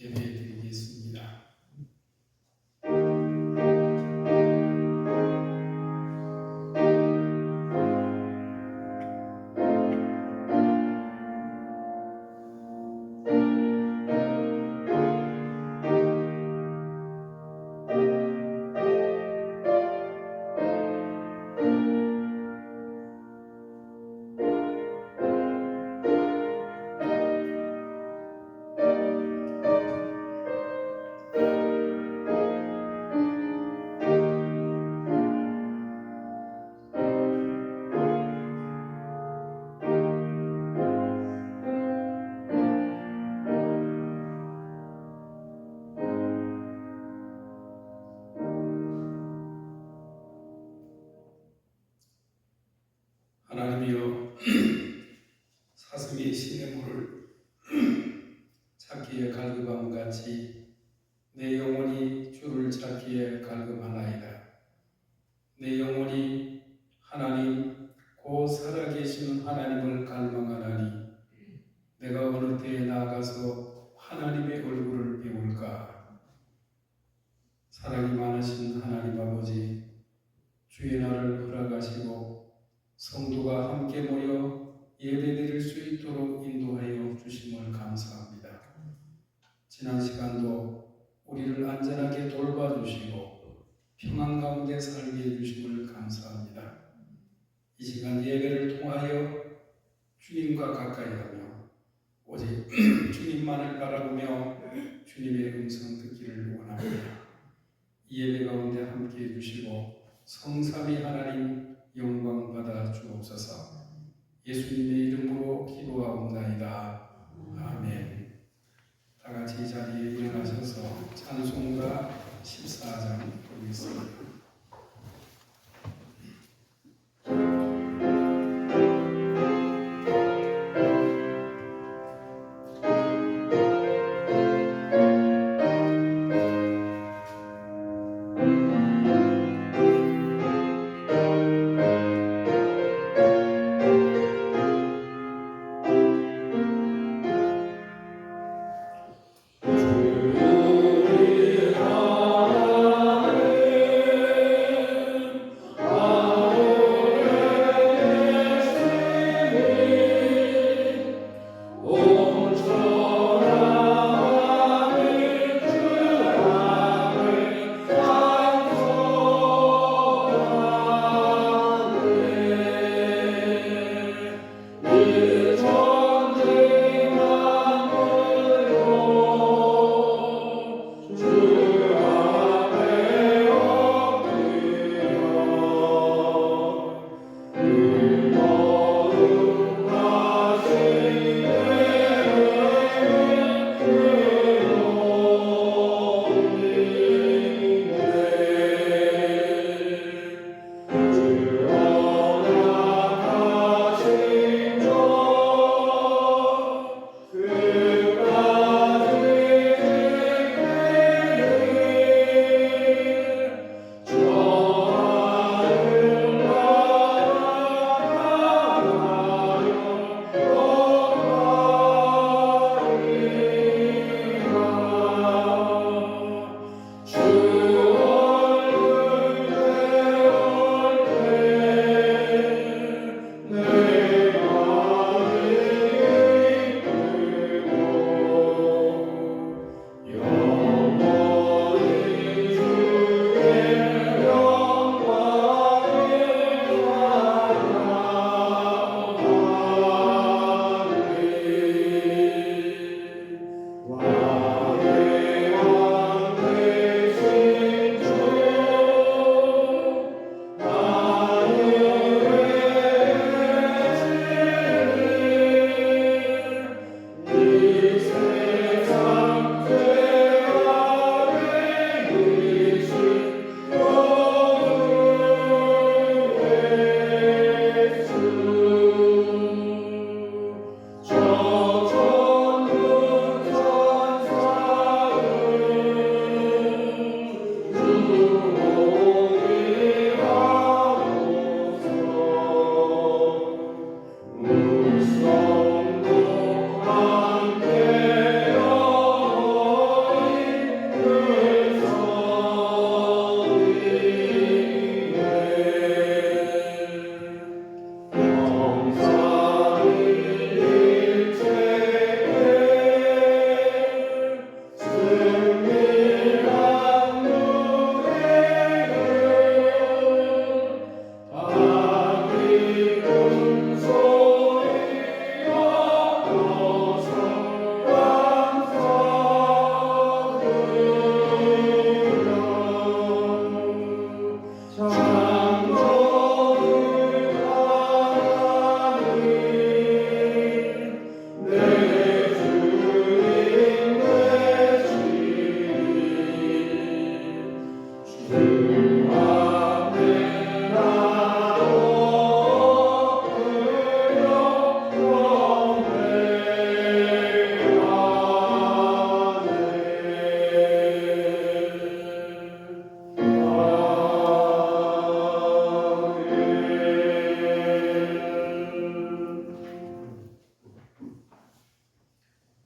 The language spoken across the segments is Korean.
예배드리겠습니다. 하나님이여, 사슴이 신의 물을 찾기에 갈급함 같이 내 영혼이 주를 찾기에 갈급하나이다. 내 영혼이 하나님 곧 살아계신 하나님을 갈망하나니 내가 어느 때에 나아가서 하나님의 얼굴을 배울까. 사랑이 많으신 하나님 아버지, 주의 날을 허락하시고 성도가 함께 모여 예배드릴 수 있도록 인도하여 주심을 감사합니다. 지난 시간도 우리를 안전하게 돌봐주시고 평안 가운데 살게 해주심을 감사합니다. 이 시간 예배를 통하여 주님과 가까이하며 오직 주님만을 바라보며 주님의 음성 듣기를 원합니다. 이 예배 가운데 함께 해주시고 성삼위 하나님 영광 받아 주옵소서. 예수님의 이름으로 기도하옵나이다. 아멘. 다 같이 이 자리에 일어나셔서 찬송가 14장 부르겠습니다. 주의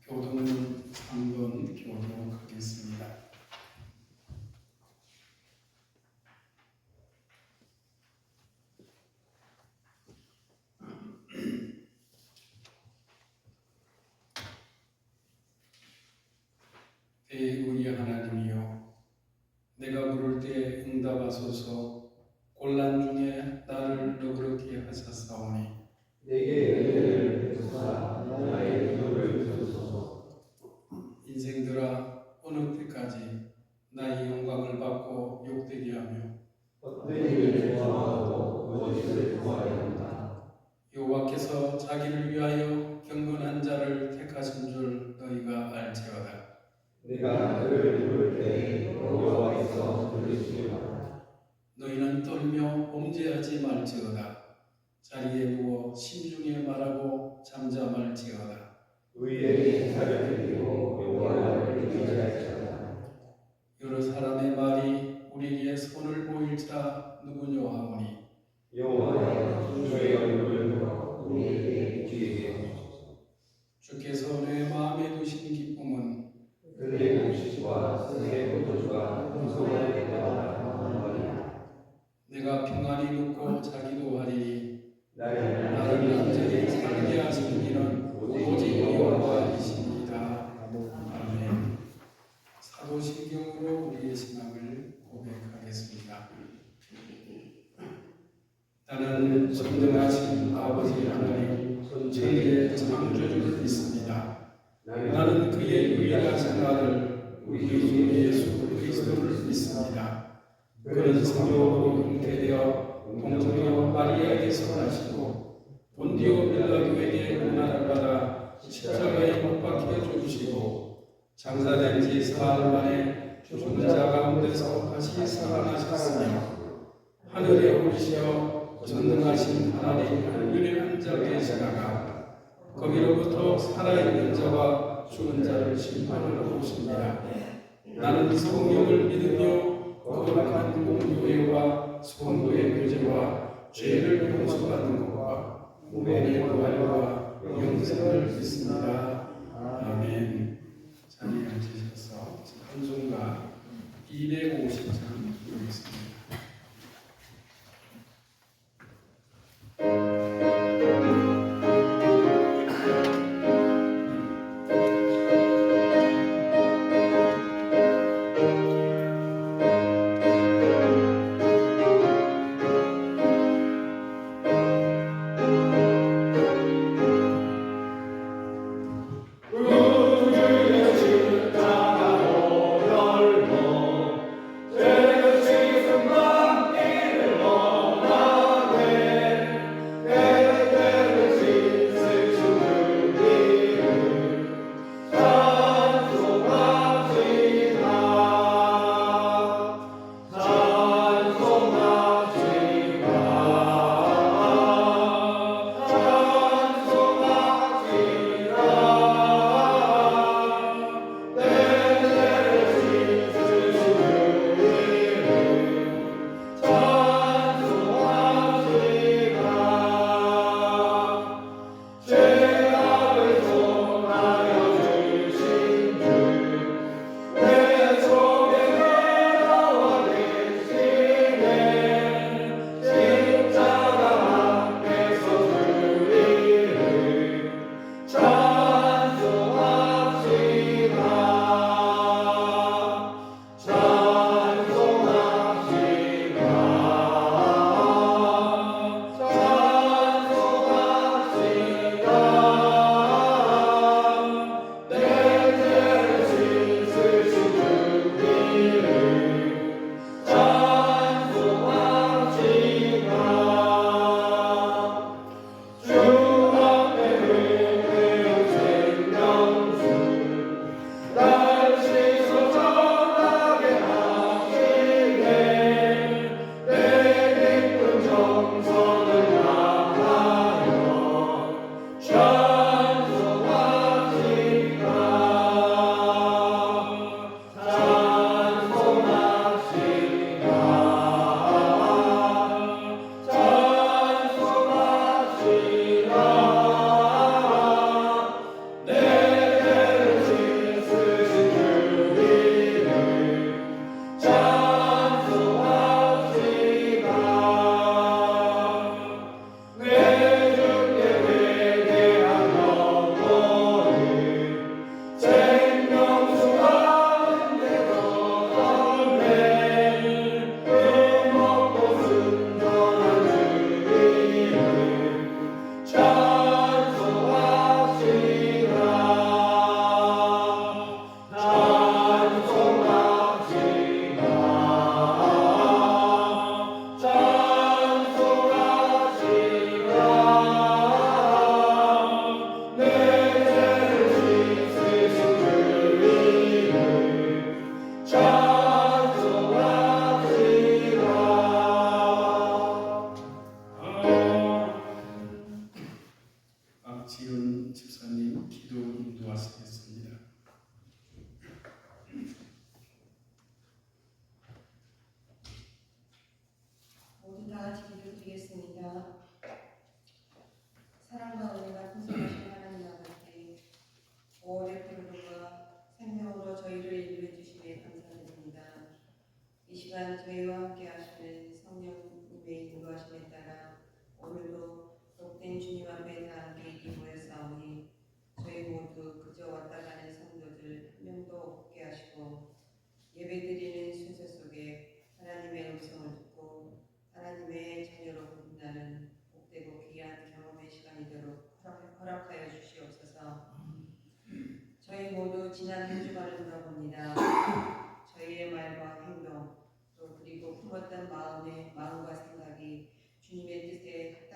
교동은 3번 교독하겠습니다. 우리 하나님이여, 내가 부를 때 응답하소서. 곤란 중에 나를 너그럽게 하셨사오니 내게 은혜를 베푸사 나의 기도를 들으소서. 인생들아, 어느 때까지 나의 영광을 받고 욕되게 하며 헛된 일을 좋아하고 거짓을 좋아하였나. 여호와께서 자기를 위하여 경건한 자를 택하신 줄 너희가 알지어다. 내가 그를 부를 때 여호와께서 들으시리라. 너희는 떨며 범죄하지 말지어다. 자리에 누워 심중에 말하고 잠잠할지어다. 의인이 자를 드리고 여호와를 의지할지어다. 여러 사람의 말이 우리에게 선을 보일 자 누구냐 하오니 여호와여, 주의 얼굴을 들어 우리에게 비추게 하소서. 주께서 내 마음에 두신 기쁨은 그의 곡식과 스의 포도주가 풍성할 때마다 나오리라. 내가 평안히 눕고 자기도 하리니 나를 나를 완전히 살게 하시는 이는 오직 여호와이십니다. 아멘. 사도신경으로 우리의 신앙을 고백하겠습니다. 나는 전능하신 아버지 하나님 천지의 창조주를 믿습니다. 나는 그의 유일하신 아들 우리 주 예수 그리스도를 믿습니다. 그는 성령으로 잉태되어 동정녀 마리아에게서 나시고 본디오 빌라도에게 고난을 받아 십자가에 못 박혀 죽으시고 장사된 지 사흘 만에 죽은 자 가운데서 다시 살아나셨으며 하늘에 오르시어 전능하신 하나님 하늘의 한 자리에 계시다가 거기로부터 살아있는 자와 죽은 자를 심판하러 오십니다. 나는 성령을 믿으며 거룩한 공교회와 성도의 교제와 죄를 용서받는 것과 몸의 부활과 영생을 믿습니다. 아멘. 자리에 앉으셔서 찬송가 250장 부르겠습니다. 우주의 주가 넓어 제 생명으로 저희를 인도해 주심에 감사드립니다. 이 시간 저희와 함께 하시는 성령님의 인도하심에 따라 오늘도 복된 주님 앞에 다 함께 이 모였사오니 저희 모두 그저 왔다 가는 성도들 한 명도 없게 하시고 예배드리는 순서 속에 하나님의 음성을 듣고 하나님의 자녀로 거듭나는 복되고 귀한 경험의 시간이 되도록 허락하여 주시옵소서. 저희 모두 지난 한 주간을 돌아봅니다. 저희의 말과 행동 또 그리고 품었던 마음과 생각이 주님의 뜻에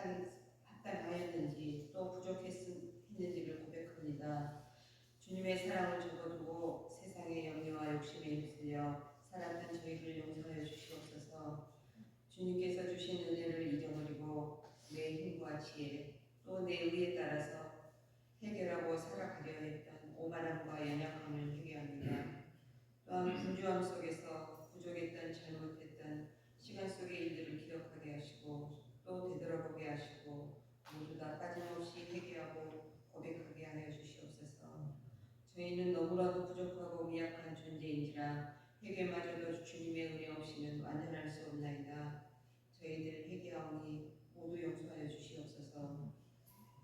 합당하였는지 또 부족했는지를 고백합니다. 주님의 사랑을 접어두고 세상의 염려와 욕심에 휩쓸려 살았던 저희를 용서하여 주시옵소서. 주님께서 주신 은혜를 잊어버리고 내 힘과 지혜 또 내 의에 따라서 해결하고 살아가려 했던 오만함과 연약함을 회개합니다. 또한 분주함 속에서 부족했던 잘못했던 시간 속의 일들을 기억하게 하시고 또 되돌아보게 하시고 모두 다 빠짐없이 회개하고 고백하게 하여 주시옵소서. 저희는 너무나도 부족하고 미약한 존재인지라 회개마저도 주님의 은혜 없이는 완전할 수 없나이다. 저희들 회개하오니 모두 용서하여 주시옵소서.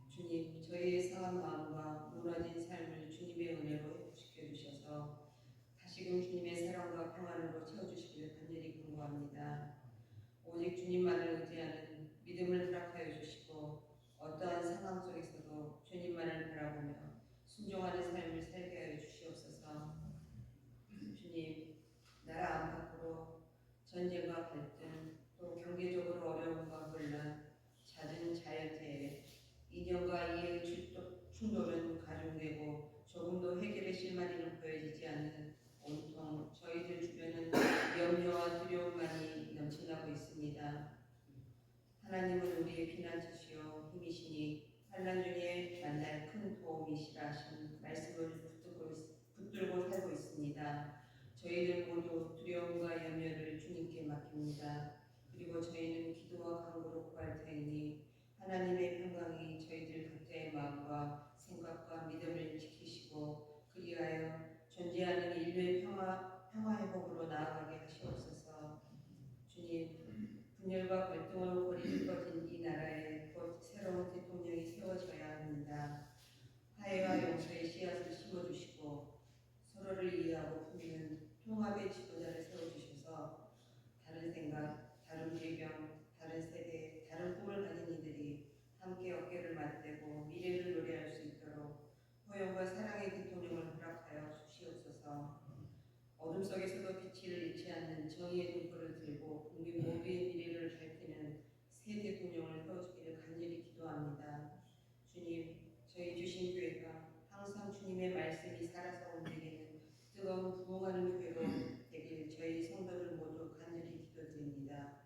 주님, 저희의 상한 마음과 무너진 삶을 주님의 은혜로 회복시켜 주셔서 다시금 주님의 사랑과 평안으로 채워주시기를 간절히 간구합니다. 오직 주님만을 의지하는 믿음을 허락하여 주시고 어떠한 상황 속에서도 주님만을 바라보며 순종하는 삶을 살게 하여 주시옵소서. 주님, 나라 안팎으로 전쟁과 갈등 또 경제적으로 어려움과 혼란, 잦은 자연재해, 이념과 이해의 충돌은 가중되고 조금도 해결의 실마리는 보여지지 않는 온통 저희들 주변은 염려와 두려움만이 넘쳐나고 있습니다. 하나님은 우리의 피난처시요 힘이시니 환난 중에 만날 큰 도움이시라 하신 말씀을 붙들고 살고 있습니다. 저희들 모두 두려움과 염려를 주님께 맡깁니다. 그리고 저희는 기도와 간구로 구할 테니 하나님의 평강이 저희들 각자의 마음과 생각과 믿음을 지키시고 그리하여 존재하는 인류의 평화 회복으로 나아가게 하시옵소서. 주님, 분열과 갈등으로 고립되어진 이 나라에 곧 새로운 대통령이 세워져야 합니다. 화해와 용서의 씨앗을 심어주시고 서로를 이해하고 품는 통합의 지도자를 세워주셔서 다른 생각, 다른 배경, 다른 세대, 다른 꿈을 가진 이들이 함께 어깨를 맞대고 미래를 노래할 수 있도록 포용과 사랑의 대통령을 허락하여 주시옵소서. 어둠 속에서도 빛을 잃지 않는 정의의 등불을 들고 국민 모두의 미래를 밝히는 새 대통령을 세워주기를 간절히 기도합니다. 주님, 저희 주신 교회가 항상 주님의 말씀이 살아서 옮기는 뜨거운 부흥하는 교회로 되길 저희 성도들 모두 간절히 기도드립니다.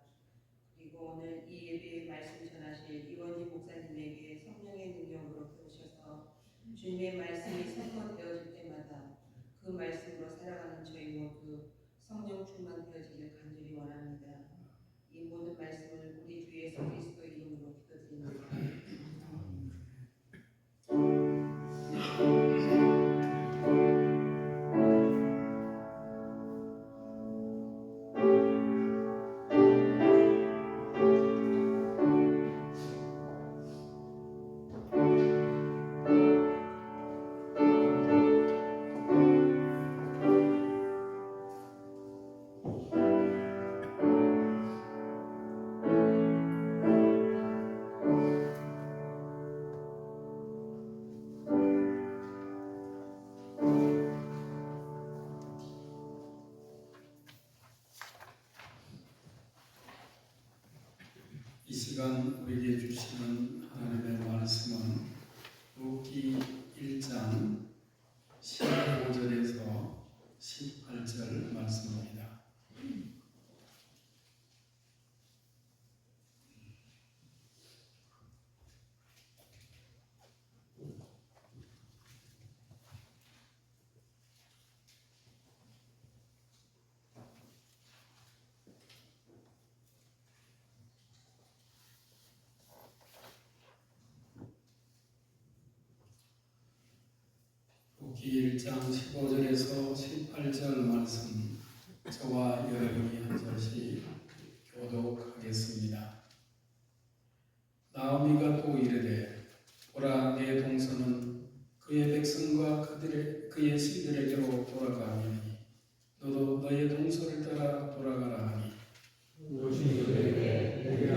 그리고 오늘 이 예배의 말씀 전하실 이원희 목사님에게 성령의 능력으로 배우셔서 주님의 말씀이 선포되어질 때마다 그 말씀으로 살아가는 저희 모두 성령 충만되어지길 간절히 원합니다. 이 모든 말씀을 우리 주 예수 그리스도 이름으로 기도드립니다. 이 시간 우리에게 주시는 하나님의 말씀은 룻기 1장 15절에서 18절 말씀입니다. 룻기 욥기 1장 15절에서 18절 말씀 저와 여러분이 한 절씩 교독하겠습니다. 나오미가 또 이르되 보라 내 동서는 그의 백성과 그의 신들에게로 돌아가리니 너도 너의 동서를 따라 돌아가라 하니 요시 그에게 내게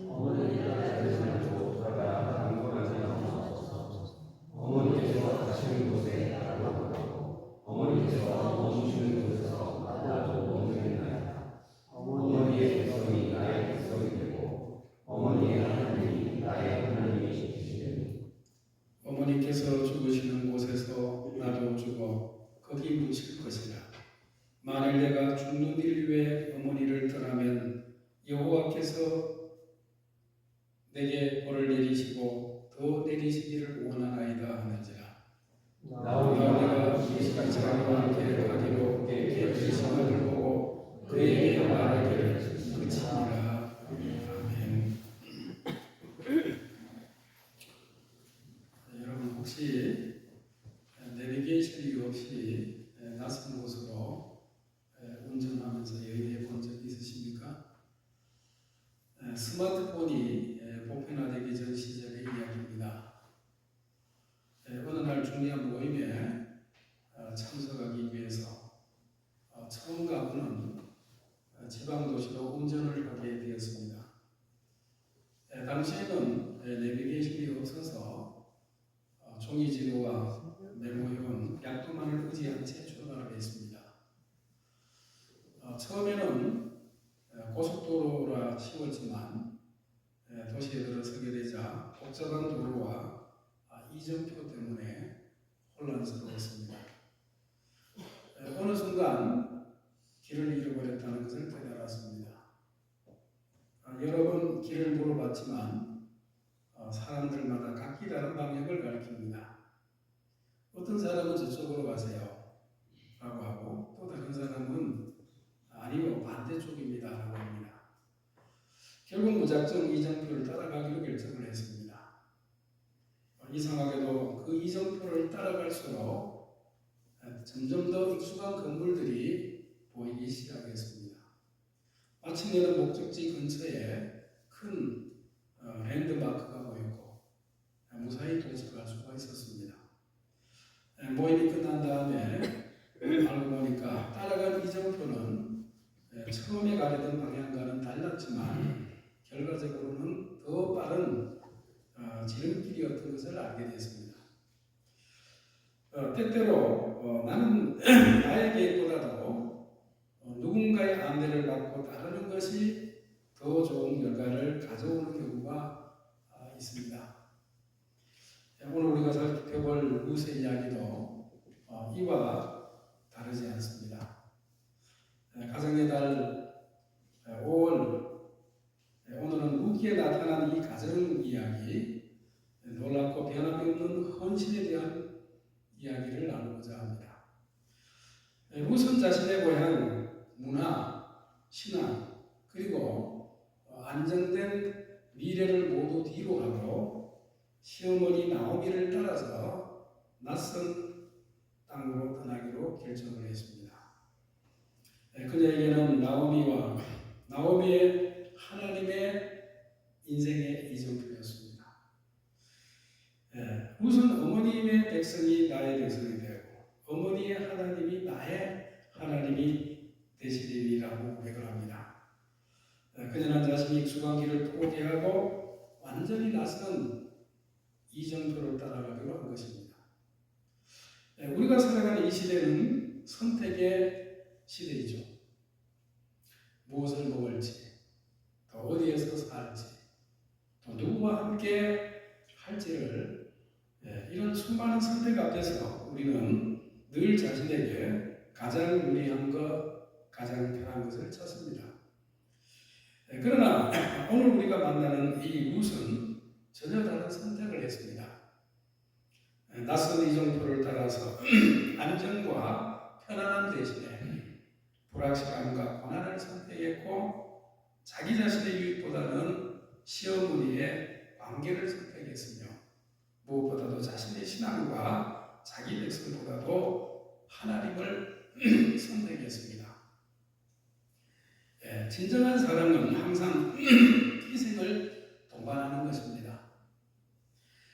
어머니가 자르지 돌아가라 강권하지 마옵소서. 어머니께서 가시는 곳에 나도 가고 어머니께서 멈추는 곳에서 나도 멈추겠나이다. 어머니의 백성이 나의 백성이 되고 어머니의 하나님이 나의 하나님이 되시리니 어머니께서 죽으시는 곳에서 나도 죽어 거기 묻힐 것이라. 만일 내가 죽는 일 위에 어머니를 떠나면 여호와께서 내게 벌을 내리시고 더 내리시기를 원하나이다 하는지라. 나오미가 이스라엘 자녀와 함께 가기로 그의 시선을 보고 그에게 말하기를 그치니라. 아멘. 여러분 혹시 내비게이션이 없이 낯선 곳으로 운전하면서 여행해 본 적 있으십니까? 스마트폰이 보편화되기 전 시절의 이야기입니다. 어느 날 중요한 모임에 참석하기 위해서 처음 가보는 지방도시로 운전을 하게 되었습니다. 당시에는 내비게이션이 없어서 종이지도와 메모용 약도만을 의지한 채 출발을 했습니다. 처음에는 고속도로라 쉬웠지만 도시에 들어서게 되자 복잡한 도로와 이정표 때문에 혼란스러웠습니다. 어느 순간 길을 잃어버렸다는 것을 깨달았습니다. 여러 번 길을 물어봤지만 사람들마다 각기 다른 방향을 가리킵니다. 어떤 사람은 저쪽으로 가세요 라고 하고 또 다른 사람은 아니요 반대쪽입니다 라고 합니다. 결국 무작정 이정표를 따라가기로 결정을 했습니다. 이상하게도 그 이정표를 따라갈수록 점점 더 익숙한 건물들이 보이기 시작했습니다. 마침내는 목적지 근처에 큰 랜드마크가 보였고 무사히 도착할 수가 있었습니다. 모임이 끝난 다음에 알고 보니까 따라간 이정표는 처음에 가려던 방향과는 달랐지만 결과적으로는 더 빠른 지름길이었던 것을 알게 됐습니다. 때때로 나는 나의 계획보다도 누군가의 안내를 받고 따르는 것이 더 좋은 결과를 가져오는 경우가 있습니다. 오늘 우리가 살펴볼 루스의 이야기도 이와 다르지 않습니다. 가정의 달 5월 오늘은 루기에 나타난 이 가정 이야기, 놀랍고 변함이 없는 헌신에 대한 이야기를 나누고자 합니다. 루스는 자신의 고향, 문화, 신앙, 그리고 안정된 미래를 모두 뒤로 하고 시어머니 나오미를 따라서 낯선 땅으로 떠나기로 결정을 했습니다. 그녀에게는 나오미의 하나님의 인생의 이정표였습니다. 우선 어머니의 백성이 나의 백성이 되고 어머니의 하나님이 나의 하나님이 되시리라고 고백을 합니다. 그녀는 자신이 익숙한 길을 포기하고 완전히 낯선 이정표를 따라가기로 한 것입니다. 우리가 살아가는 이 시대는 선택의 시대이죠. 무엇을 먹을지, 또 어디에서 살지, 또 누구와 함께 할지를 이런 수많은 선택 앞에서 우리는 늘 자신에게 가장 유리한 것, 가장 편한 것을 찾습니다. 그러나 오늘 우리가 만나는 이 룻은 전혀 다른 선택을 했습니다. 낯선 이정표를 따라서 안정과 편안함 대신에 불확실함과 고난을 선택했고 자기 자신의 유익보다는 시어머니의 관계를 선택했으며 무엇보다도 자신의 신앙과 자기 백성보다도 하나님을 선택했습니다. 진정한 사랑은 항상 희생을 동반하는 것입니다.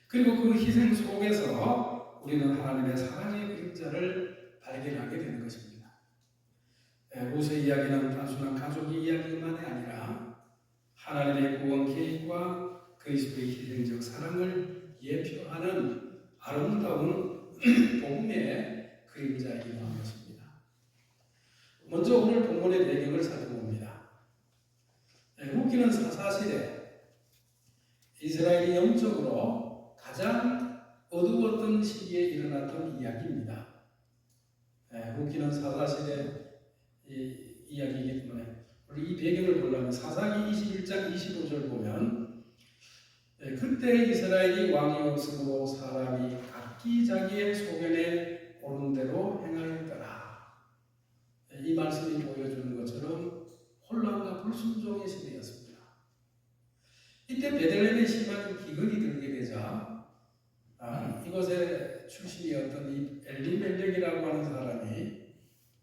그리고 그 희생 속에서 우리는 하나님의 사랑의 그림자를 발견하게 되는 것입니다. 모세 이야기는 단순한 가족의 이야기만이 아니라 하나님의 구원 계획과 그리스도의 희생적 사랑을 예표하는 아름다운 복음의 그림자이기도 한 것입니다. 먼저 오늘 본문의 배경을 살펴봅니다. 룻기는 사사시대 이스라엘이 영적으로 가장 어두웠던 시기에 일어났던 이야기입니다. 룻기는 사사시대 이야기이기 때문에 우리 이 배경을 보려면 사사기 21장 25절 보면 그때 이스라엘이 왕이 없으므로 사람이 각기 자기의 소견에 옳은 대로 행하였더라. 이 말씀이 보여주는 것처럼 혼란과 불순종의 시대였습니다. 이때 베들레헴에 심한 기근이 들게 되자 이곳의 출신이었던 이 엘리멜렉이라고 하는 사람이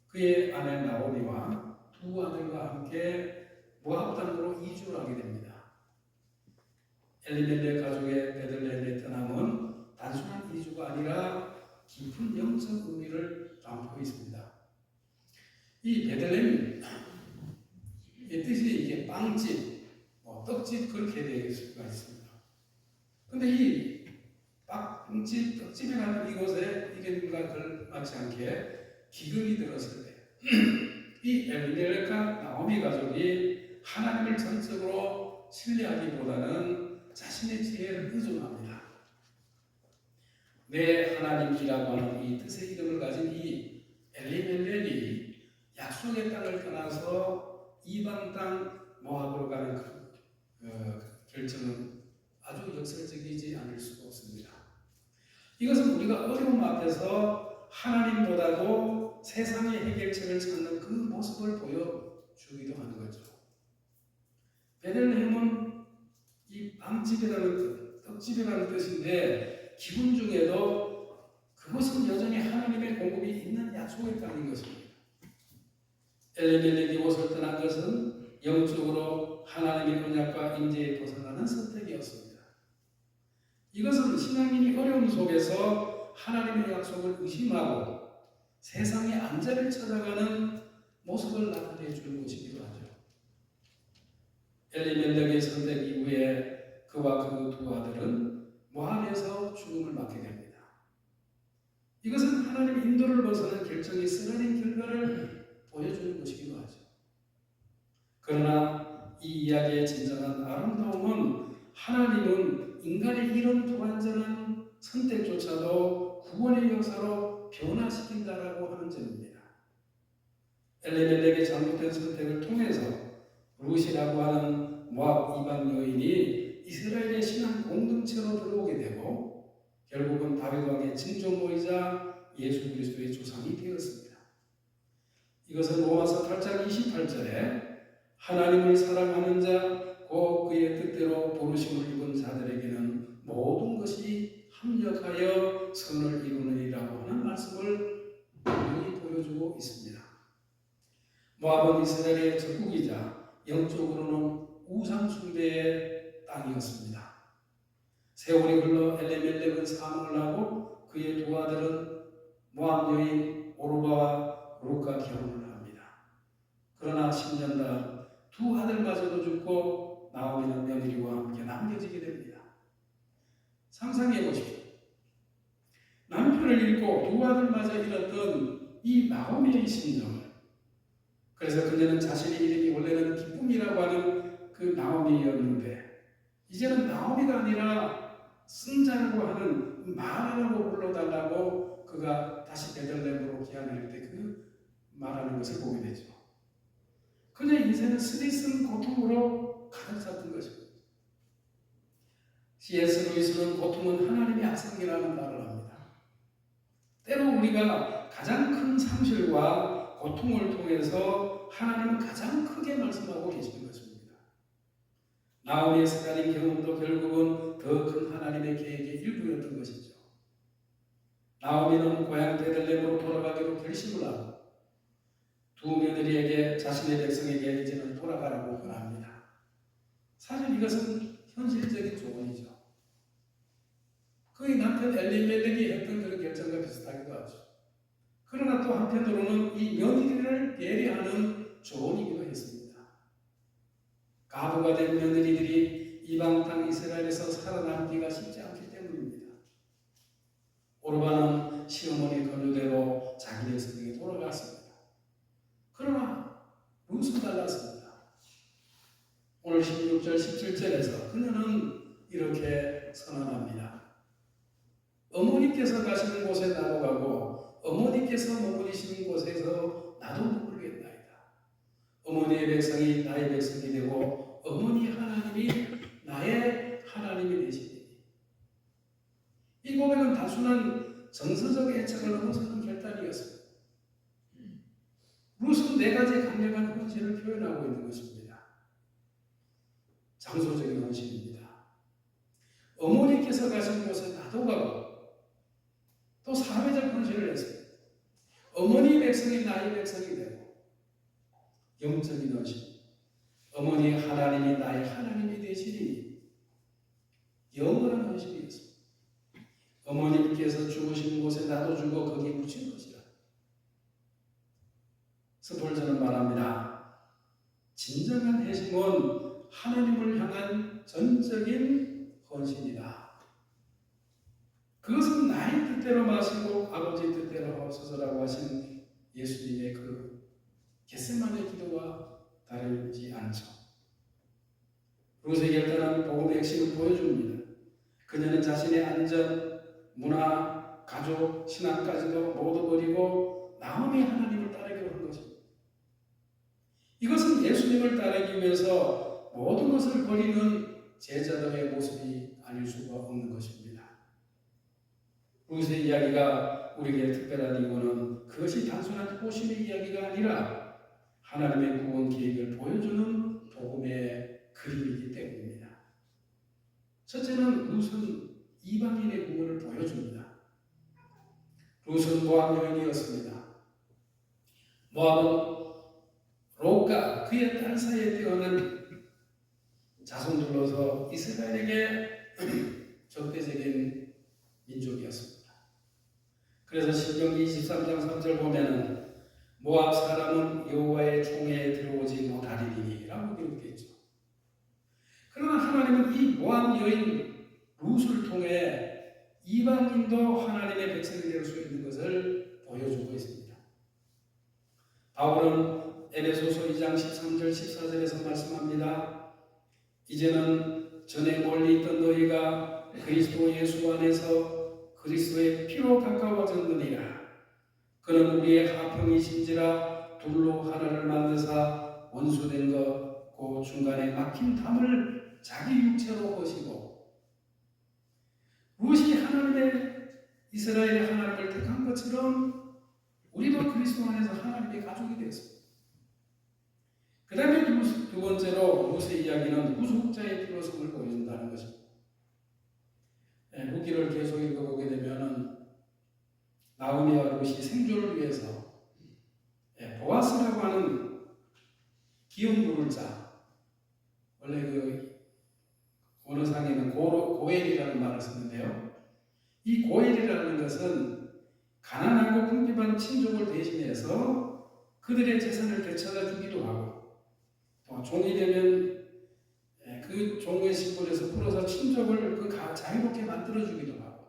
그의 아내 나오미와 두 아들과 함께 모압 땅으로 이주를 하게 됩니다. 엘리멜렉 가족의 베들레헴의 떠남은 단순한 이주가 아니라 깊은 영적 의미를 담고 있습니다. 이 베들레헴 이 뜻이 이게 빵집, 떡집 그렇게 되어 수가 있습니다. 그런데 이 빵집, 떡집이라는 이곳에 이름과 걸맞지 않게 기근이 들었을 때 이 엘리멜렉과 나오미 가족이 하나님을 전적으로 신뢰하기보다는 자신의 지혜를 의존합니다. 내 하나님이라고 하는 이 뜻의 이름을 가진 이 엘리멜렉이 약속의 땅을 떠나서 이방 땅 모압으로 가는 결정은 아주 역설적이지 않을 수가 없습니다. 이것은 우리가 어려움 앞에서 하나님보다도 세상의 해결책을 찾는 그 모습을 보여주기도 하는 거죠. 베들레헴은 이 빵집이라는 뜻, 떡집이라는 뜻인데 기분 중에도 그것은 여전히 하나님의 공급이 있는 약속의 땅인 것입니다. 엘리멜렉이 이곳을 떠난 것은 영적으로 하나님의 언약과 인재에 벗어나는 선택이었습니다. 이것은 신앙인이 어려움 속에서 하나님의 약속을 의심하고 세상의 안전을 찾아가는 모습을 나타내 주는 것이기도 하죠. 엘리멜렉의 선택 이후에 그와 그 두 아들은 모압에서 죽음을 맞게 됩니다. 이것은 하나님의 인도를 벗어난 결정이 쓰러진 결과를 보여주는 것이기도 하죠. 그러나 이 이야기의 진정한 아름다움은 하나님은 인간의 이런 불완전한 선택조차도 구원의 역사로 변화시킨다라고 하는 점입니다. 엘리멜렉의 잘못된 선택을 통해서 룻이라고 하는 모압 이방 여인이 이스라엘의 신앙 공동체로 들어오게 되고 결국은 다윗 왕의 증조모이자 예수 그리스도의 조상이 되었습니다. 이것은 로마서 8장 28절에 하나님을 사랑하는 자 곧 그의 뜻대로 부르심을 입은 자들에게는 모든 것이 합력하여 선을 이루느니라고 하는 말씀을 분명히 보여주고 있습니다. 모압은 이스라엘의 적국이자 영적으로는 우상 숭배의 땅이었습니다. 세월이 흘러 엘리멜렉은 사망을 하고 그의 두 아들은 모압 여인 오르바와 룻과 결혼을 합니다. 그러나 10년 두 아들마저도 죽고 나오미는 며느리와 함께 남겨지게 됩니다. 상상해 보십시오. 남편을 잃고 두 아들마저 잃었던 이 나오미의 심정을, 그래서 그녀는 자신의 이름이 원래는 기쁨이라고 하는 그 나오미였는데 이제는 나오미가 아니라 승자라고 하는 마라라고 불러달라고 그가 다시 베들레헴으로 귀환할 때 그 말하는 것을 보게 되죠. 그녀의 인생은 스리슨 고통으로 가득 찼던 것입니다. C.S. 루이스는 고통은 하나님의 악성이라는 말을 합니다. 때로 우리가 가장 큰 상실과 고통을 통해서 하나님은 가장 크게 말씀하고 계시는 것입니다. 나오미의 스타린 경험도 결국은 더 큰 하나님의 계획의 일부였던 것이죠. 나오미는 고향 베들레헴으로 돌아가기로 결심을 하고 두 며느리에게 자신의 백성에게 이제는 돌아가라고 권합니다. 사실 이것은 현실적인 조언이죠. 그의 남편 엘리멜렉이 했던 그런 결정과 비슷하기도 하죠. 그러나 또 한편으로는 이 며느리를 배려하는 조언이기도 했습니다. 가부가 된 며느리들이 이방 땅 이스라엘에서 살아남기가 쉽지 않기 때문입니다. 오르반은 시어머니 권유대로 자기네 성에 돌아갔습니다. 그러나 룻은 달랐습니다. 오늘 16절 17절에서 그녀는 이렇게 선언합니다. 어머니께서 가시는 곳에 나도 가고 어머니께서 머무르시는 곳에서 나도 머물겠나이다. 어머니의 백성이 나의 백성이 되고 어머니 하나님이 나의 하나님이 되시니. 이 고백은 단순한 정서적 애착을 넘어서는 결단이었습니다. 룻은 네 가지 강력한 헌신을 표현하고 있는 것입니다. 장소적인 헌신입니다. 어머니께서 가신 곳에 나도 가고 또 사회적 헌신을 했습니다. 어머니 백성이 나의 백성이 되고 영적인 헌신. 어머니 하나님이 나의 하나님이 되시니 영원한 헌신이었습니다. 어머님께서 죽으신 곳에 나도 죽어 거기에 묻힌 것이라. 스폴전은 말합니다. 진정한 회심은 하나님을 향한 전적인 헌신이다. 그것은 나의 뜻대로 마시고 아버지의 뜻대로 하옵소서라고 하신 예수님의 그 겟세마네 기도와 다르지 않죠. 룻의 결단은 복음의 핵심을 보여줍니다. 그녀는 자신의 안전, 문화, 가족, 신앙까지도 모두 버리고 나오미 하나님을 따르기로 한 것입니다. 이것은 예수님을 따르기 위해서 모든 것을 버리는 제자들의 모습이 아닐 수가 없는 것입니다. 룻의 이야기가 우리에게 특별한 이유는 그것이 단순한 호심의 이야기가 아니라 하나님의 구원 계획을 보여주는 복음의 그림이기 때문입니다. 첫째는 룻은 이방인의 구원을 보여줍니다. 룻은 모압 여인이었습니다. 모압은 롯과 그의 딸 사이에 태어난 자손들로서 이스라엘에게 적대적인 민족이었습니다. 그래서 신명기 23장 3절 보면은 모압 사람은 여호와의 총회에 들어오지 못하리니 라고 기록되어 있죠. 그러나 하나님은 이 모압 여인 룻을 통해 이방인도 하나님의 백성이 될 수 있는 것을 보여주고 있습니다. 바울은 에베소서 2장 13절 14절에서 말씀합니다. 이제는 전에 멀리 있던 너희가 그리스도 예수 안에서 그리스도의 피로 가까워졌느니라. 그는 우리의 하평이신지라 둘로 하나를 만드사 원수된 것 그 중간에 막힌 담을 자기 육체로 거시고 룻이 하나님의 이스라엘의 하나님을 택한 것처럼 우리도 그리스도 안에서 하나님의 가족이 되었습니다. 그 다음에 두 번째로 룻의 이야기는 후속자의 필요성을 보여준다는 것입니다. 후기를 계속 읽어보게 되면 나오미와 룻이 생존을 위해서 보아스라고 하는 기업 부를 자, 원래 그 원어상에는 고엘이라는 말을 쓰는데요. 이 고엘이라는 것은 가난하고 궁핍한 친족을 대신해서 그들의 재산을 되찾아 주기도 하고 또 종이 되면 그 종의 신분에서 풀어서 친족을 자유롭게 만들어주기도 하고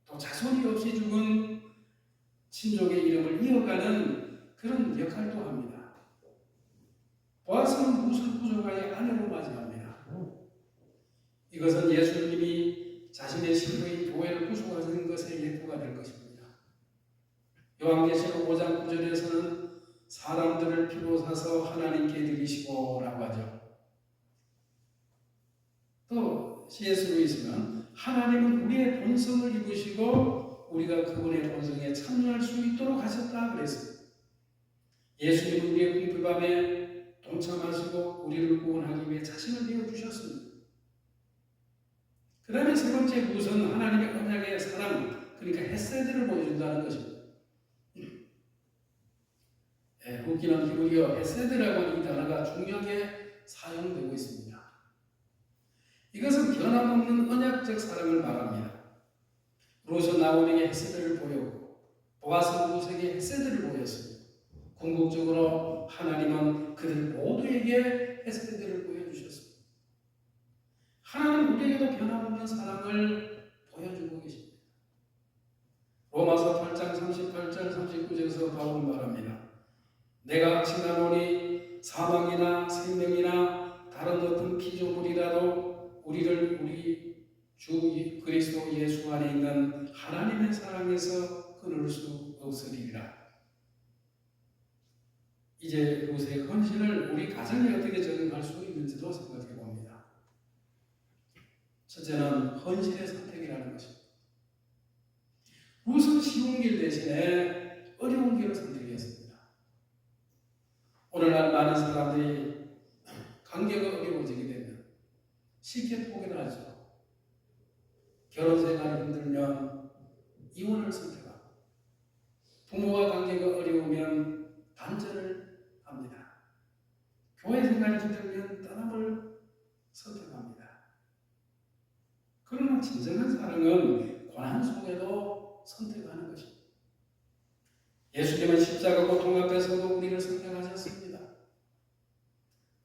또 자손이 없이 죽은 친족의 이름을 이어가는 그런 역할도 합니다. 보아스는 룻을 부족하게 아내로 맞이합니다. 이것은 예수님이 자신의 신부인 교회를 구속하는 것의 예표가 될 것입니다. 요한계시록 5장 9절에서는 사람들을 피로 사서 하나님께 드리시고 라고 하죠. 또 C.S. 루이스는 하나님은 우리의 본성을 입으시고 우리가 그분의 본성에 참여할 수 있도록 하셨다 그랬습니다. 예수님은 우리의 궁핍함에 동참하시고 우리를 구원하기 위해 자신을 내어주셨습니다. 그 다음에 세 번째 룻은 하나님의 언약의 사랑, 그러니까 헤세드를 보여준다는 것입니다. 웃기는 히브리어 헤세드라고 하는 이 단어가 중요하게 사용되고 있습니다. 이것은 변함없는 언약적 사랑을 말합니다. 롯은 나오미에게 헤세드를 보였고 보아스는 롯에게 헤세드를 보였습니다. 궁극적으로 하나님은 그들 모두에게 헤세드를 보여주셨습니다. 하나님 우리에게도 변함없는 사랑을 보여주고 계십니다. 로마서 8장 38절 39절에서 바울은 말합니다. 내가 확신하노니 사망이나 생명이나 다른 어떤 피조물이라도 우리를 우리 주 그리스도 예수 안에 있는 하나님의 사랑에서 끊을 수 없으리라. 이제 롯의 헌신을 우리 가정에 어떻게 적용할 수 있는지도 생각해 봅니다. 첫째는 헌신의 선택이라는 것입니다. 롯은 쉬운 길 대신에 어려운 길을 선택했습니다. 오늘날 많은 사람들이 관계가 어려워지게 되면 쉽게 포기를 하죠. 결혼 생활이 힘들면 이혼을 선택하고 부모와 관계가 어려우면 단절을 합니다. 교회 생활이 힘들면 떠남을 선택합니다. 그러나 진정한 사랑은 고난 속에도 선택하는 것입니다. 예수님은 십자가 고통 앞에서도 우리를 선택하셨습니다.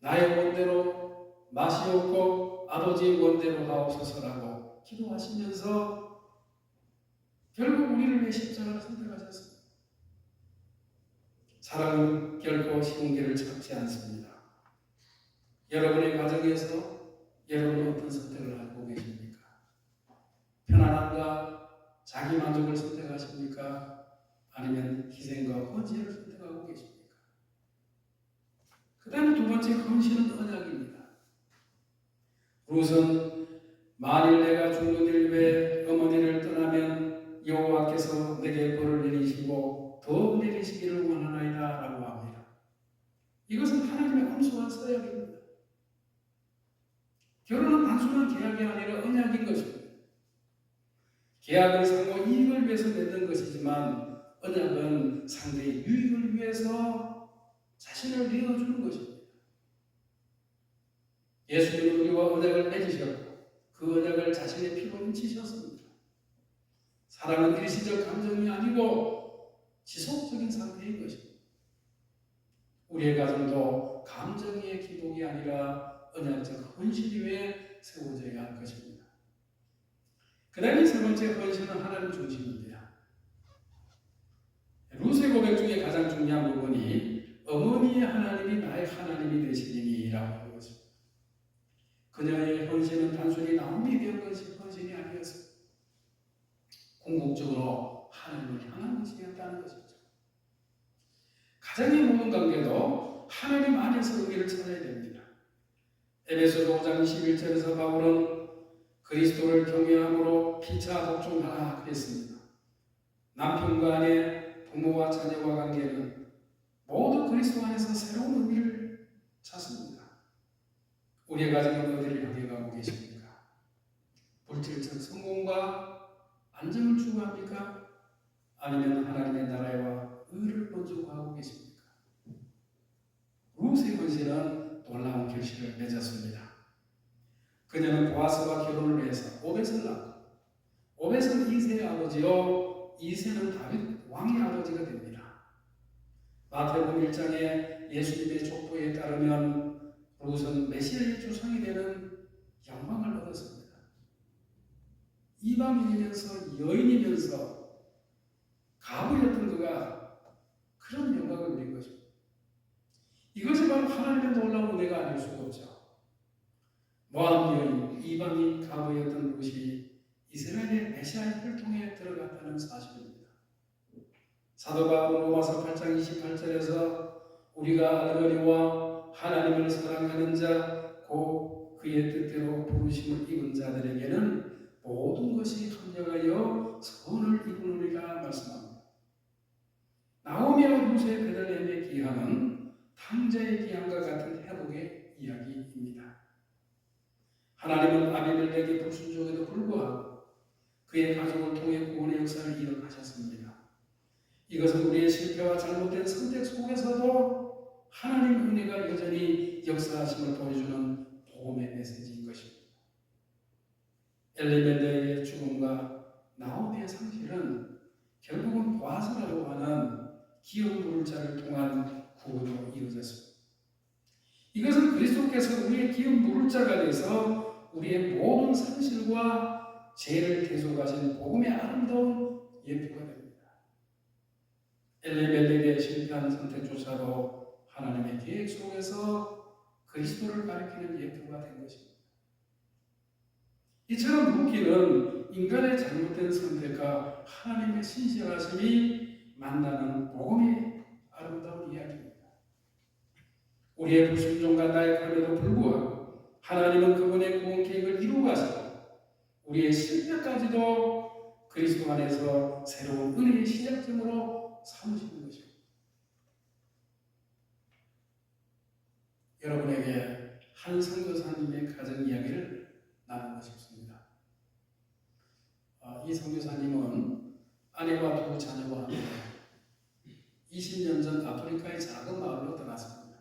나의 원대로 맛이 없고 아버지의 원대로 하옵소서라고 기도하시면서 결국 우리를 위해 십자가를 선택하셨습니다. 사랑은 결코 쉬운 길을 찾지 않습니다. 여러분의 가정에서 여러분은 어떤 선택을 하고 계십니까? 편안함과 자기 만족을 선택하십니까? 아니면 희생과 헌신을 선택하고 계십니까? 그 다음에 두 번째 헌신은 언약입니다. 롯은 만일 내가 죽는 일 외에 어머니를 떠나면 여호와께서 내게 벌을 내리시고 더 내리시기를 원하나이다 라고 합니다. 이것은 하나님의 엄수한 서약입니다. 결혼은 단순한 계약이 아니라 언약인 것입니다. 계약은 상호 이익을 위해서 맺는 것이지만 언약은 상대의 유익을 위해서 자신을 내어주는 것입니다. 예수님은 우리와 언약을 맺으셨고 그 언약을 자신의 피로 훔치셨습니다. 사랑은 일시적 감정이 아니고 지속적인 상태인 것입니다. 우리의 가정도 감정의 기복이 아니라 언약적 헌신 위에 세워져야 할 것입니다. 그 다음에 세 번째 헌신은 하나님 중심입니다. 룻의 고백 중에 가장 중요한 부분이 어머니의 하나님이 나의 하나님이 되시리니라고 하는 것입니다. 그녀의 헌신은 단순히 나오미 위한 헌신이 아니었습니다. 궁극적으로 하나님을 향한 것이었다는 것이죠. 가정의 모든 관계도 하나님 안에서 의미를 찾아야 됩니다. 에베소서 5장 21절에서 바울은 그리스도를 경외함으로 피차 복종하라 그랬습니다. 남편과 아내, 부모와 자녀와 관계는 모두 그리스도 안에서 새로운 의미를 찾습니다. 우리의 가정은 어디를 향해 가고 계십니까? 물질적 성공과 안정을 추구합니까? 아니면 하나님의 나라와 의를 먼저 구하고 계십니까? 룻의 헌신은 놀라운 결실을 맺었습니다. 그녀는 보아스와 결혼을 해서 오벳을 낳고 오벳은 이새의 아버지요 이새는 다윗 왕의 아버지가 됩니다. 마태복음 1장에 예수님의 족보에 따르면 룻은 메시아의 조상이 되는 영광을 얻었습니다. 이방인이면서 여인이면서 가부였던 그가 그런 영광을 누린 것입니다. 이것이 바로 하나님의 놀라운 은혜가 아닐 수가 없죠. 모압 여인, 이방인 가부였던 룻이 이스라엘의 메시아의 혈통에 들어갔다는 사실입니다. 사도 바울은 로마서 8장 28절에서 우리가 알거니와 하나님을 사랑하는 자, 곧 그의 뜻대로 부르심을 입은 자들에게는 모든 것이 합력하여 선을 이루느니라 말씀합니다. 나오미와 룻의 베들레헴의 기한은 탕자의 기한과 같은 회복의 이야기입니다. 하나님은 아비멜렉의 불순종에도 불구하고 그의 가족을 통해 구원의 역사를 이어가셨습니다. 이것은 우리의 실패와 잘못된 선택 속에서도 하나님 은혜가 여전히 역사하심을 보여주는 복음의 메시지인 것입니다. 엘리멜렉의 죽음과 나오미의 상실은 결국은 보아스라고 하는 기업 노릇자를 통한 구원으로 이루어졌습니다. 이것은 그리스도께서 우리의 기업 노릇자가 돼서 우리의 모든 상실과 죄를 대속하신 복음의 아름다운 예표가 됩니다. 엘리멜렉의 실패한 선택조차도 하나님의 계획 속에서 그리스도를 가리키는 예표가 된 것입니다. 이처럼 루키는 인간의 잘못된 선택과 하나님의 신실하심이 만나는 복음의 아름다운 이야기입니다. 우리의 불순종과 나약함에도 불구하고 하나님은 그분의 구원 계획을 이루어가시고 우리의 실패까지도 그리스도 안에서 새로운 은혜의 시작점으로 삼으시는 것입니다. 여러분에게 한 선교사님의 가정 이야기를 나누고 싶습니다. 이 선교사님은 아내와 두 자녀와 함께 20년 전 아프리카의 작은 마을로 떠났습니다.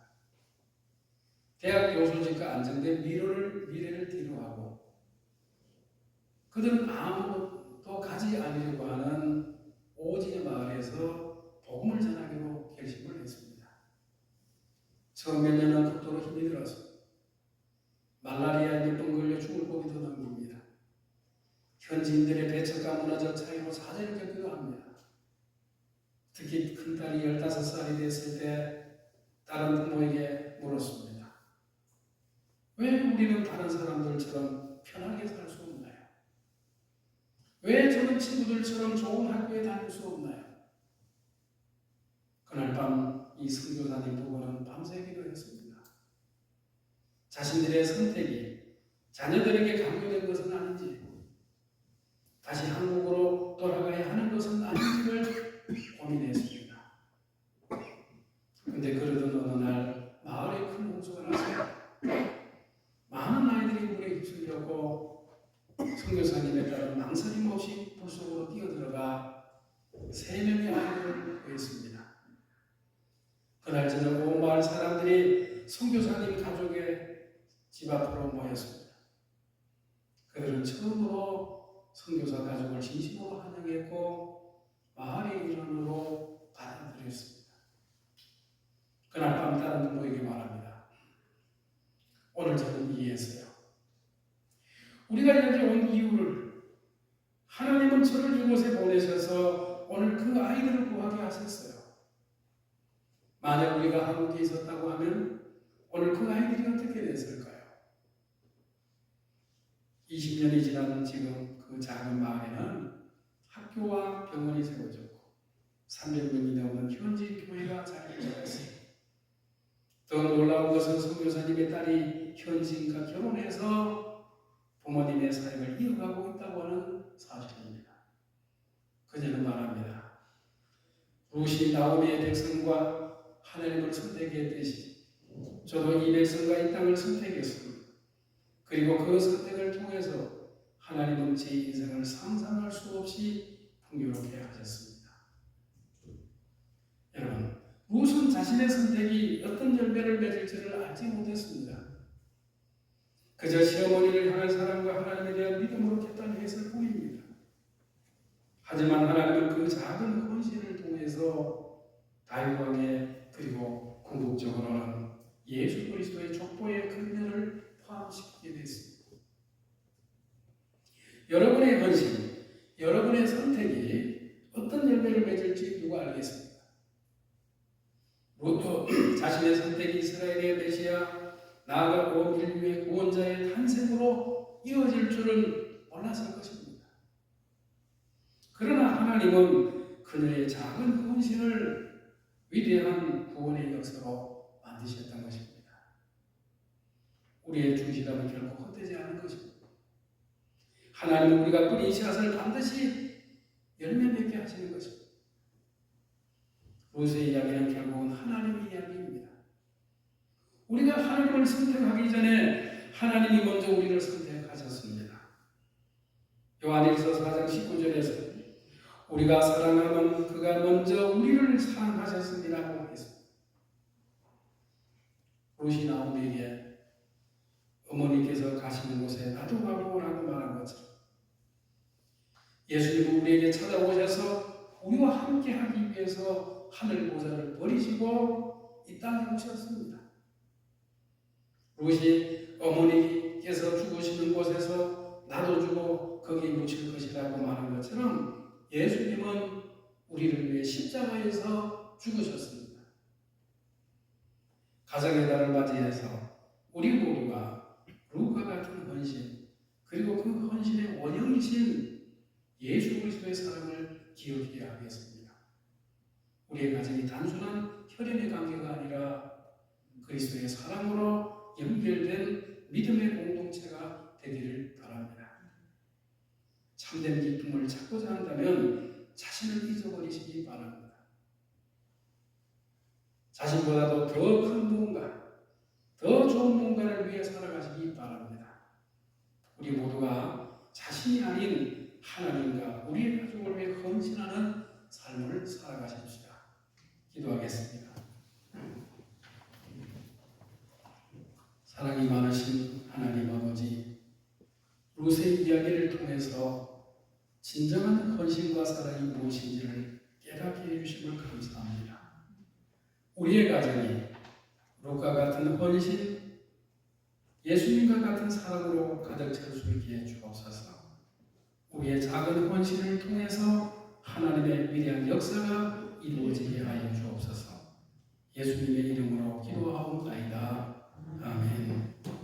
대학 교수직과 안정된 미래를 뒤로하고 그들은 아무것도 가지 않으려고 하는 오지의 마을에서 복음을 전하기로 결심을 했습니다. 처음 몇 년은 극도로 힘이 들었습니다. 말라리아에 몇 번 걸려 죽을 고비도 넘깁니다. 현지인들의 배척과 문화적 차이로 사죄를 겪기도 합니다. 특히 큰딸이 15살이 됐을 때 다른 부모에게 물었습니다. 왜 우리는 다른 사람들처럼 편하게 살 수 없나요? 왜 저는 친구들처럼 좋은 학교에 다닐 수 없나요? 그날 밤 이 선교사님 부부는 밤새 기도했습니다. 자신들의 선택이 자녀들에게 강요된 것은 아닌지, 다시 한국으로 돌아가야 하는 것은 아닌지를 고민했습니다. 그런데 그러던 어느 날 마을에 큰 홍수가 났어요. 많은 아이들이 물에 휩쓸렸고 선교사님에 따라 망설임 없이 불 속으로 뛰어들어가 3명의 아이들을 구했습니다. 그날 저녁 온 마을 사람들이 선교사님 가족의 집 앞으로 모였습니다. 그들은 처음으로 선교사 가족을 진심으로 환영했고 마을의 일원으로 받아들였습니다. 그날 밤 다른 부모에게 말합니다. 오늘 저는 이해했어요. 우리가 여기 온 이유를 하나님은 저를 이곳에 보내셔서 오늘 그 아이들을 구하게 하셨어요. 만약 우리가 한국에 있었다고 하면 오늘 그 아이들이 어떻게 됐을까요? 20년이 지난 지금 그 작은 마을에는 학교와 병원이 세워졌고 300명이 넘는 현지 교회가 자리를 잡았습니다. 더 놀라운 것은 선교사님의 딸이 현지인과 결혼해서 부모님의 사역을 이어가고 있다고 하는 사실입니다. 그녀는 말합니다. 루시 나오미의 백성과 하나님을 선택했듯이 저도 이 백성과 이 땅을 선택했습니다. 그리고 그 선택을 통해서 하나님은 제 인생을 상상할 수 없이 풍요롭게 하셨습니다. 여러분, 루스는 자신의 선택이 어떤 열매를 맺을지를 알지 못했습니다. 그저 시어머니를 향한 사랑과 하나님에 대한 믿음으로 결단했을 뿐입니다. 하지만 하나님은 그 작은 헌신을 통해서 다윗 왕의 그리고 궁극적으로는 예수 그리스도의 족보의 근면을 포함시키게 됐습니다. 여러분의 헌신, 여러분의 선택이 어떤 열매를 맺을지 누가 알겠습니까? 루트 자신의 선택이 이스라엘의 메시아, 나아가 온 인류의 구원자의 탄생으로 이어질 줄은 몰랐을 것입니다. 그러나 하나님은 그녀의 작은 헌신을 위대한 구원의 역사로 만드셨던 것입니다. 우리의 충실함은 결코 헛되지 않은 것입니다. 하나님은 우리가 뿌린 씨앗을 반드시 열매 맺게 하시는 것입니다. 루스의 이야기는 결국은 하나님의 이야기입니다. 우리가 하나님을 선택하기 전에 하나님이 먼저 우리를 선택하셨습니다. 요한일서 4장 19절에서 우리가 사랑하면 그가 먼저 우리를 사랑하셨음이라고 했습니다. 롯이 나오미에게 어머니께서 가시는 곳에 나도 가고라고 말한 것처럼 예수님은 우리에게 찾아오셔서 우리와 함께 하기 위해서 하늘 보좌를 버리시고 이 땅에 오셨습니다. 롯이 어머니께서 죽으시는 곳에서 나도 죽어 거기에 묻힐 것이라고 말한 것처럼 예수님은 우리를 위해 십자가에서 죽으셨습니다. 가정의 달을 맞이해서 우리 모두가 루카 같은 헌신 그리고 그 헌신의 원형이신 예수 그리스도의 사랑을 기억해야 하겠습니다. 우리의 가정이 단순한 혈연의 관계가 아니라 그리스도의 사랑으로 연결된 믿음의 공동체가 되기를 바랍니다. 참된 기쁨을 찾고자 한다면 자신을 잊어버리시기 바랍니다. 자신보다도 더 큰 무언가, 더 좋은 무언가를 위해 살아가시기 바랍니다. 우리 모두가 자신이 아닌 하나님과 우리의 가족을 위해 헌신하는 삶을 살아가십시다. 기도하겠습니다. 사랑이 많으신 하나님 아버지, 롯의 이야기를 통해서 진정한 헌신과 사랑이 무엇인지를 깨닫게 해주심을 감사합니다. 우리의 가정이 롯과 같은 헌신, 예수님과 같은 사랑으로 가득 찰 수 있게 주옵소서. 우리의 작은 헌신을 통해서 하나님의 위대한 역사가 이루어지게 하여 주옵소서. 예수님의 이름으로 기도하옵나이다. 아멘.